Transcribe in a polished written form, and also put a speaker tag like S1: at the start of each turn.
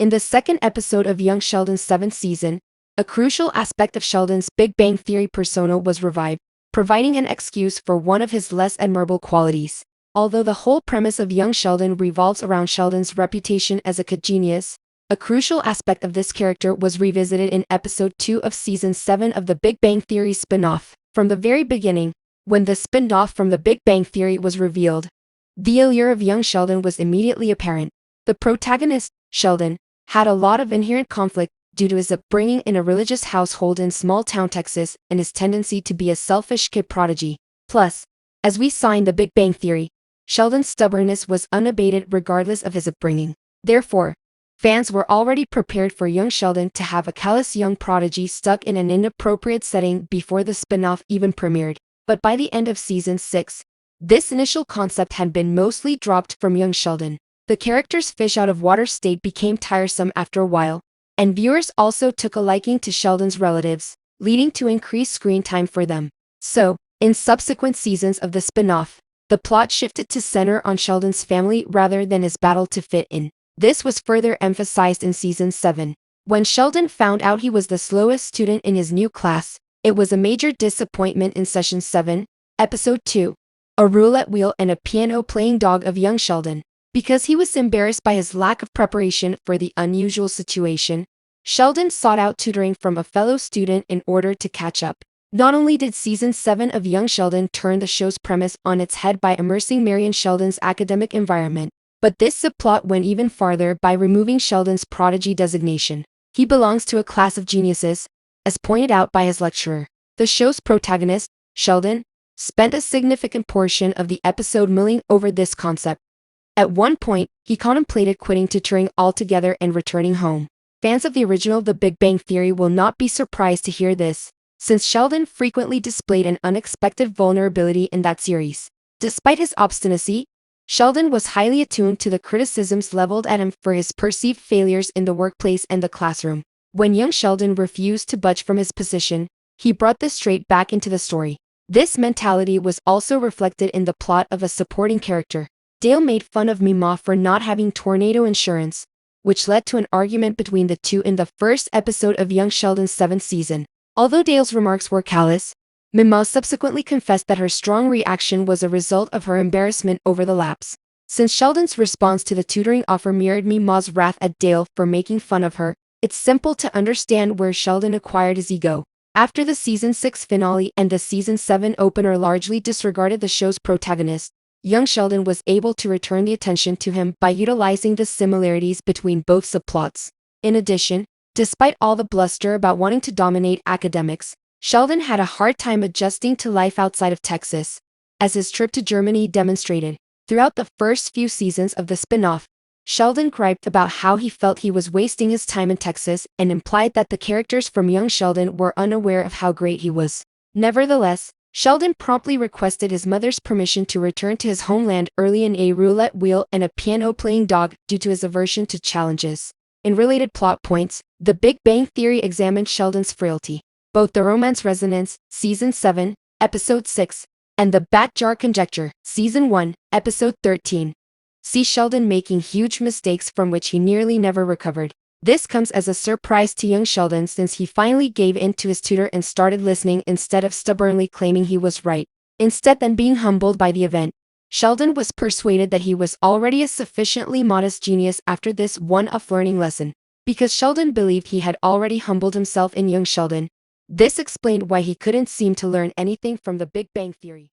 S1: In the second episode of Young Sheldon's 7th season, a crucial aspect of Sheldon's Big Bang Theory persona was revived, providing an excuse for one of his less admirable qualities. Although the whole premise of Young Sheldon revolves around Sheldon's reputation as a genius, a crucial aspect of this character was revisited in episode 2 of season 7 of the Big Bang Theory spin-off. From the very beginning, when the spin-off from the Big Bang Theory was revealed, the allure of young Sheldon was immediately apparent. The protagonist, Sheldon, had a lot of inherent conflict due to his upbringing in a religious household in small-town Texas and his tendency to be a selfish kid prodigy. Plus, as we saw in the Big Bang Theory, Sheldon's stubbornness was unabated regardless of his upbringing. Therefore, fans were already prepared for young Sheldon to have a callous young prodigy stuck in an inappropriate setting before the spin-off even premiered. But by the end of season 6, this initial concept had been mostly dropped from young Sheldon. The character's fish-out-of-water state became tiresome after a while, and viewers also took a liking to Sheldon's relatives, leading to increased screen time for them. So, in subsequent seasons of the spin-off, the plot shifted to center on Sheldon's family rather than his battle to fit in. This was further emphasized in season 7. When Sheldon found out he was the slowest student in his new class, it was a major disappointment in session 7, episode 2, a roulette wheel and a piano-playing dog of young Sheldon. Because he was embarrassed by his lack of preparation for the unusual situation, Sheldon sought out tutoring from a fellow student in order to catch up. Not only did season 7 of Young Sheldon turn the show's premise on its head by immersing Marion Sheldon's academic environment, but this subplot went even farther by removing Sheldon's prodigy designation. He belongs to a class of geniuses, as pointed out by his lecturer. The show's protagonist, Sheldon, spent a significant portion of the episode mulling over this concept. At one point, he contemplated quitting tutoring altogether and returning home. Fans of the original The Big Bang Theory will not be surprised to hear this, since Sheldon frequently displayed an unexpected vulnerability in that series. Despite his obstinacy, Sheldon was highly attuned to the criticisms leveled at him for his perceived failures in the workplace and the classroom. When young Sheldon refused to budge from his position, he brought this trait back into the story. This mentality was also reflected in the plot of a supporting character. Dale made fun of Mima for not having tornado insurance, which led to an argument between the two in the first episode of Young Sheldon's 7th season. Although Dale's remarks were callous, Mima subsequently confessed that her strong reaction was a result of her embarrassment over the lapse. Since Sheldon's response to the tutoring offer mirrored Mima's wrath at Dale for making fun of her, it's simple to understand where Sheldon acquired his ego. After the season 6 finale and the season 7 opener largely disregarded the show's protagonist, young Sheldon was able to return the attention to him by utilizing the similarities between both subplots. In addition, despite all the bluster about wanting to dominate academics, Sheldon had a hard time adjusting to life outside of Texas, as his trip to Germany demonstrated. Throughout the first few seasons of the spin-off, Sheldon griped about how he felt he was wasting his time in Texas and implied that the characters from Young Sheldon were unaware of how great he was. Nevertheless, Sheldon promptly requested his mother's permission to return to his homeland early in a roulette wheel and a piano-playing dog due to his aversion to challenges. In related plot points, The Big Bang Theory examined Sheldon's frailty. Both The Romance Resonance, Season 7, Episode 6, and The Bat Jar Conjecture, Season 1, Episode 13. See Sheldon making huge mistakes from which he nearly never recovered. This comes as a surprise to young Sheldon since he finally gave in to his tutor and started listening instead of stubbornly claiming he was right. Instead than being humbled by the event, Sheldon was persuaded that he was already a sufficiently modest genius after this one-off learning lesson. Because Sheldon believed he had already humbled himself in young Sheldon, this explained why he couldn't seem to learn anything from the Big Bang Theory.